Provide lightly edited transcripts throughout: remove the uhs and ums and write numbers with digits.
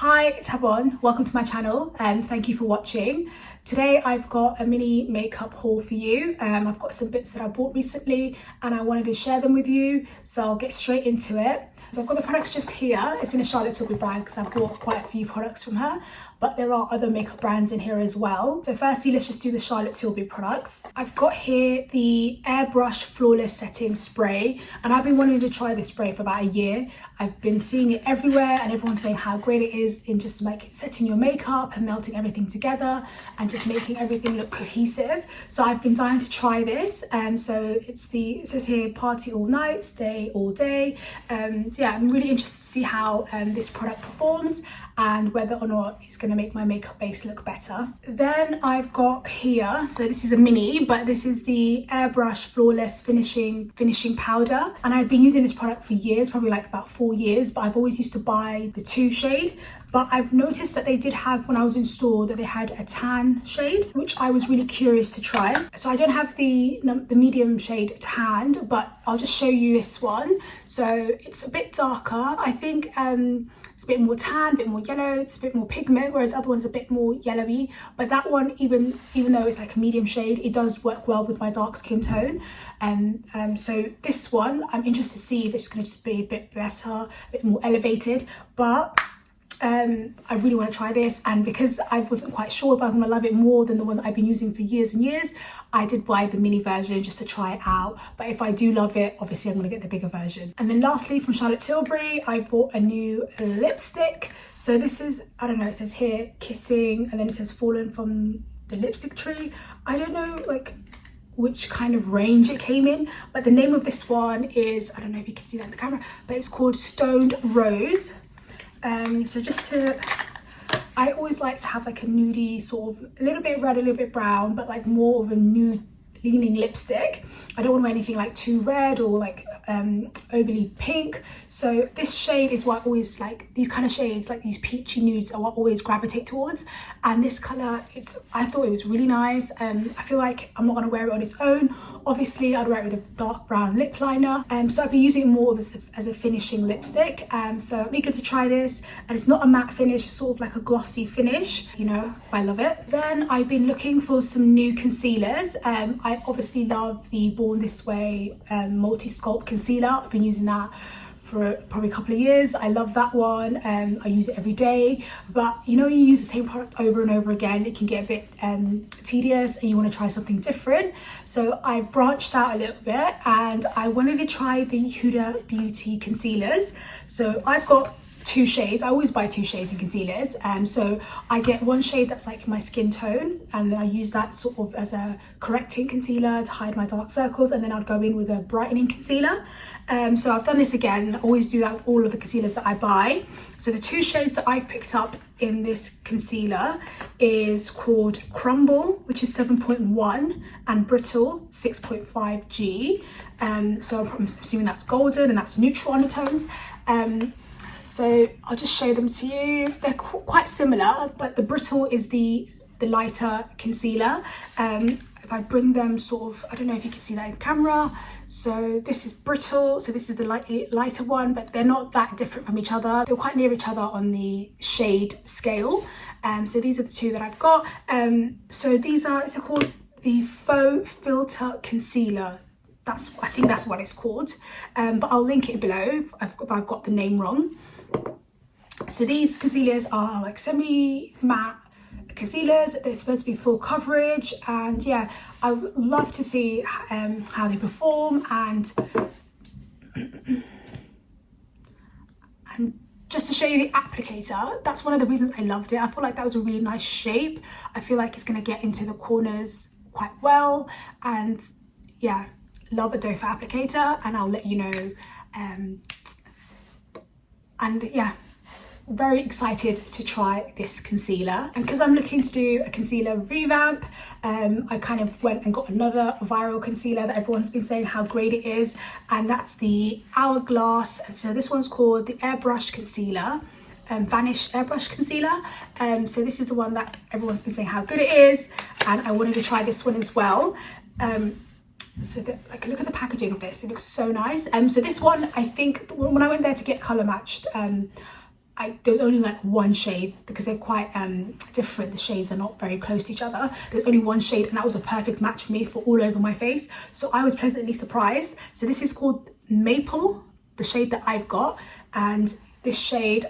Hi, it's Habon. Welcome to my channel and thank you for watching. Today I've got a mini makeup haul for you. I've got some bits that I bought recently and I wanted to share them with you, so I'll get straight into it. So I've got the products just here. It's in a Charlotte Tilbury bag because I bought quite a few products from her, but there are other makeup brands in here as well. So firstly, let's just do the Charlotte Tilbury products. I've got here the Airbrush Flawless Setting Spray, and I've been wanting to try this spray for about a year. I've been seeing it everywhere and everyone's saying how great it is in just like setting your makeup and melting everything together and just making everything look cohesive. So I've been dying to try this. So it says here party all night, stay all day. So yeah, I'm really interested to see how this product performs and whether or not it's going to make my makeup base look better. Then I've got here, so this is a mini, but this is the Airbrush Flawless finishing powder, and I've been using this product for years, probably like about 4 years, but I've always used to buy the 2 shade. But I've noticed that they did have, when I was in store, that they had a tan shade, which I was really curious to try. So I don't have the medium shade tanned, but I'll just show you this one. So it's a bit darker. I think it's a bit more tan, a bit more yellow, it's a bit more pigment, whereas the other one's a bit more yellowy. But that one, even though it's like a medium shade, it does work well with my dark skin tone. So this one, I'm interested to see if it's going to just be a bit better, a bit more elevated. But I really want to try this, and because I wasn't quite sure if I'm going to love it more than the one that I've been using for years and years, I did buy the mini version just to try it out. But if I do love it, obviously I'm going to get the bigger version. And then lastly, from Charlotte Tilbury, I bought a new lipstick. So this is, I don't know, it says here kissing, and then it says fallen from the lipstick tree. I don't know like which kind of range it came in, but the name of this one is, I don't know if you can see that in the camera, but it's called Stoned Rose. So I always like to have like a nudie sort of, a little bit red, a little bit brown, but like more of a nude leaning lipstick. I don't want to wear anything like too red or like overly pink. So this shade is what I always like, these kind of shades, like these peachy nudes, are what I always gravitate towards. And this color, I thought it was really nice. I feel like I'm not going to wear it on its own. Obviously I'd wear it with a dark brown lip liner, so I'd be using it more as a finishing lipstick. So I'm eager to try this, and it's not a matte finish, it's sort of like a glossy finish, you know, I love it. Then I've been looking for some new concealers. I obviously love the Born This Way multi-sculpt concealer. I've been using that for probably a couple of years. I love that one. I use it every day, but you know, you use the same product over and over again, it can get a bit tedious and you want to try something different. So I branched out a little bit and I wanted to try the Huda Beauty concealers. So I've got 2 shades. I always buy 2 shades in concealers, so I get one shade that's like my skin tone, and then I use that sort of as a correcting concealer to hide my dark circles, and then I'd go in with a brightening concealer. So I've done this again. I always do that with all of the concealers that I buy. So the 2 shades that I've picked up in this concealer is called Crumble, which is 7.1, and Brittle 6.5G. So I'm assuming that's golden and that's neutral undertones. So I'll just show them to you. They're quite similar, but the Brittle is the lighter concealer. If I bring them sort of, I don't know if you can see that in camera. So this is Brittle, so this is the lighter one, but they're not that different from each other. They're quite near each other on the shade scale. So these are the 2 that I've got. So these are, it's called the Faux Filter Concealer. I think that's what it's called. But I'll link it below if I've got the name wrong. So these concealers are like semi-matte concealers. They're supposed to be full coverage, and yeah, I would love to see how they perform, and just to show you the applicator, that's one of the reasons I loved it. I feel like that was a really nice shape. I feel like it's going to get into the corners quite well, and yeah, love a doe foot applicator, and I'll let you know. And yeah, very excited to try this concealer. And because I'm looking to do a concealer revamp, I kind of went and got another viral concealer that everyone's been saying how great it is, and that's the Hourglass. And so this one's called the Airbrush Concealer, Vanish Airbrush Concealer. So this is the one that everyone's been saying how good it is, and I wanted to try this one as well. So like, look at the packaging of this, it looks so nice. So this one, I think when I went there to get color matched, there was only like one shade, because they're quite different. The shades are not very close to each other. There's only one shade, and that was a perfect match for me for all over my face. So I was pleasantly surprised. So this is called Maple, the shade that I've got, and this shade,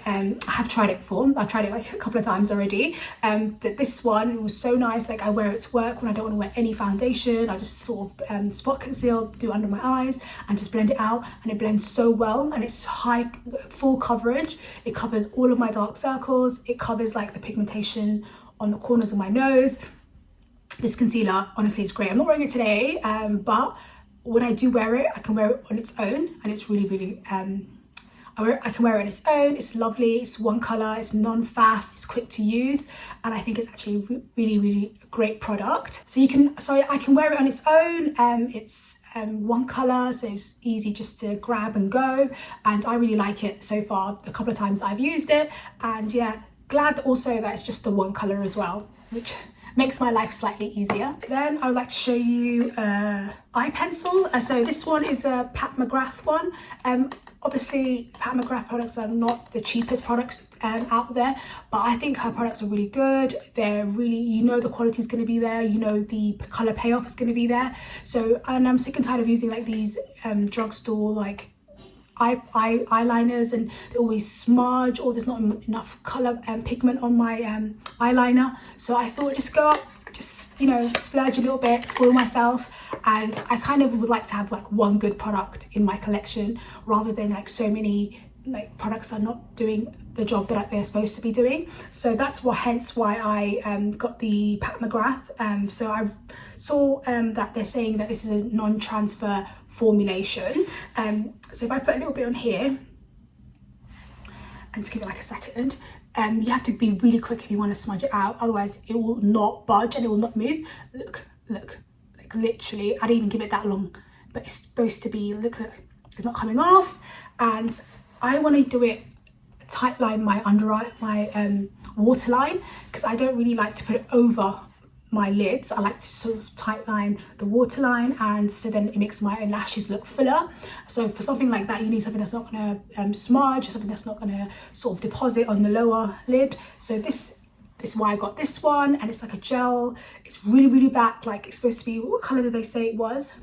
I have tried it before. I've tried it like a couple of times already, but this one was so nice. Like, I wear it to work when I don't want to wear any foundation. I just sort of spot conceal, do under my eyes, and just blend it out, and it blends so well, and it's high, full coverage. It covers all of my dark circles. It covers like the pigmentation on the corners of my nose. This concealer honestly is great. I'm not wearing it today, but when I do wear it, I can wear it on its own, and it's really I can wear it on its own. It's lovely, it's one colour, it's non-faff, it's quick to use, and I think it's actually really a great product. So I can wear it on its own. It's one colour, so it's easy just to grab and go, and I really like it so far, the couple of times I've used it. And yeah, glad also that it's just the one colour as well, which makes my life slightly easier. Then I would like to show you eye pencil. So this one is a Pat McGrath one. Obviously, Pat McGrath products are not the cheapest products out there, but I think her products are really good. They're really, you know, the quality is going to be there, you know, the colour payoff is going to be there. So, and I'm sick and tired of using like these drugstore like eyeliners, and they always smudge, or there's not enough colour and pigment on my eyeliner. So I thought, just go up, just, you know, splurge a little bit, spoil myself. And I kind of would like to have like one good product in my collection, rather than like so many like products that are not doing the job that they're supposed to be doing. So that's hence why I got the Pat McGrath. So I saw that they're saying that this is a non-transfer formulation. So if I put a little bit on here, and to give it like a second, you have to be really quick if you want to smudge it out, otherwise it will not budge and it will not move. Look, like literally, I didn't even give it that long, but it's supposed to be, look, it's not coming off. And I want to do it tight line my under eye, my waterline, because I don't really like to put it over my lids. I like to sort of tight line the waterline, and so then it makes my lashes look fuller. So for something like that, you need something that's not going to smudge, something that's not going to sort of deposit on the lower lid. So this is why I got this one, and it's like a gel. It's really black, like it's supposed to be, what colour did they say it was?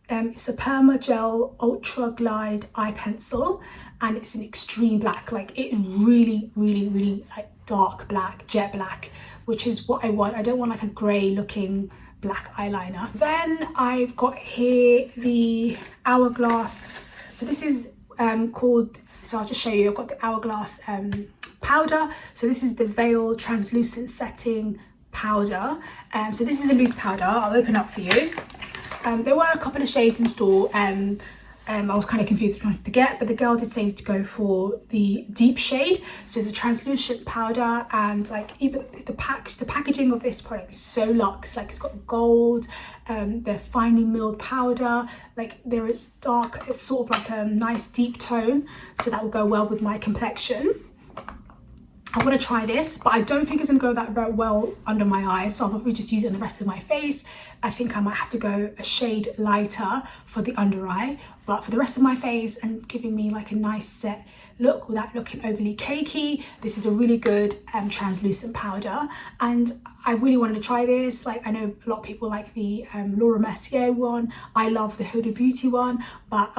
It's a Permagel Ultra Glide eye pencil, and it's an extreme black, like it really like dark black, jet black, which is what I want. I don't want like a grey looking black eyeliner. Then I've got here the Hourglass. So this is called, so I'll just show you. I've got the Hourglass powder. So this is the Veil Translucent Setting Powder. So this is a loose powder. I'll open up for you. There were a couple of shades in store. I was kind of confused which one to get, but the girl did say to go for the deep shade. So it's a translucent powder, and like even the packaging of this product is so luxe. Like it's got gold, they're finely milled powder, like they're dark, it's sort of like a nice deep tone, so that will go well with my complexion. I want to try this, but I don't think it's going to go that very well under my eyes, so I'll probably just use it on the rest of my face. I think I might have to go a shade lighter for the under eye, but for the rest of my face and giving me like a nice set look without looking overly cakey, this is a really good translucent powder, and I really wanted to try this. Like, I know a lot of people like the Laura Mercier one. I love the Huda Beauty one, but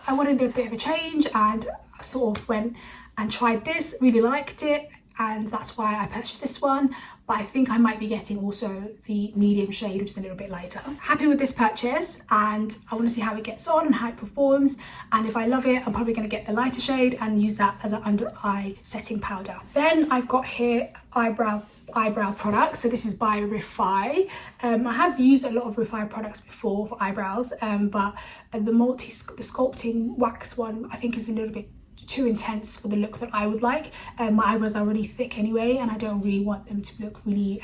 I wanted a bit of a change, and I sort of went and tried this, really liked it, and that's why I purchased this one. But I think I might be getting also the medium shade, which is a little bit lighter. Happy with this purchase, and I want to see how it gets on and how it performs, and if I love it, I'm probably going to get the lighter shade and use that as an under eye setting powder. Then I've got here eyebrow products. So this is by Refy. I have used a lot of Refy products before for eyebrows, but the sculpting wax one I think is a little bit too intense for the look that I would like. My eyebrows are really thick anyway, and I don't really want them to look really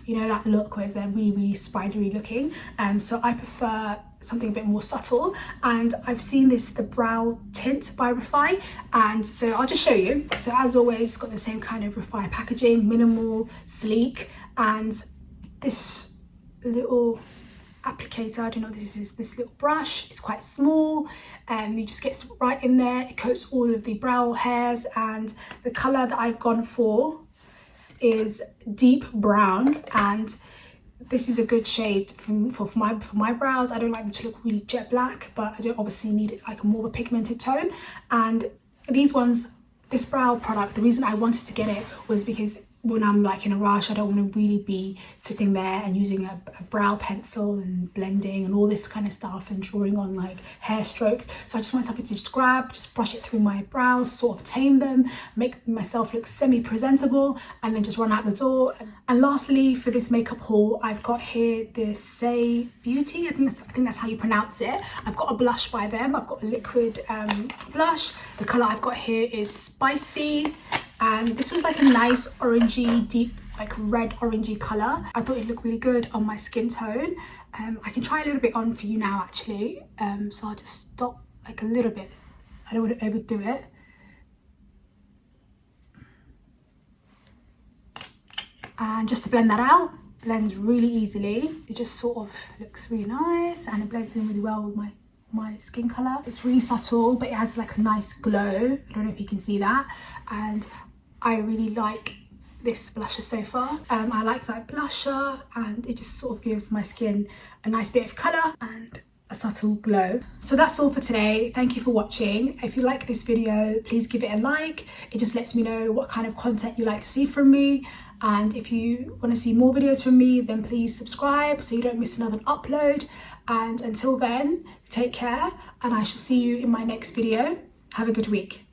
you know, that look where they're really spidery looking. So I prefer something a bit more subtle, and I've seen the brow tint by Refy, and so I'll just show you. So as always, it's got the same kind of Refy packaging, minimal, sleek, and this little applicator. I don't know, this is this little brush. It's quite small, and you just get right in there. It coats all of the brow hairs, and the colour that I've gone for is deep brown, and this is a good shade for my brows. I don't like them to look really jet black, but I don't obviously need it like a more of a pigmented tone. And these ones, this brow product, the reason I wanted to get it was because when I'm like in a rush, I don't want to really be sitting there and using a brow pencil and blending and all this kind of stuff and drawing on like hair strokes. So I just wanted something to just grab, just brush it through my brows, sort of tame them, make myself look semi-presentable, and then just run out the door. And lastly, for this makeup haul, I've got here the Saie Beauty. I think that's how you pronounce it. I've got a blush by them. I've got a liquid blush. The colour I've got here is Spicy. And this was like a nice orangey, deep, like red orangey colour. I thought it looked really good on my skin tone. I can try a little bit on for you now actually. So I'll just stop like a little bit. I don't want to overdo it. And just to blend that out, blends really easily. It just sort of looks really nice, and it blends in really well with my skin colour. It's really subtle, but it adds like a nice glow. I don't know if you can see that. And I really like this blusher so far. I like that blusher, and it just sort of gives my skin a nice bit of colour and a subtle glow. So that's all for today. Thank you for watching. If you like this video, please give it a like. It just lets me know what kind of content you like to see from me. And if you want to see more videos from me, then please subscribe so you don't miss another upload. And until then, take care, and I shall see you in my next video. Have a good week.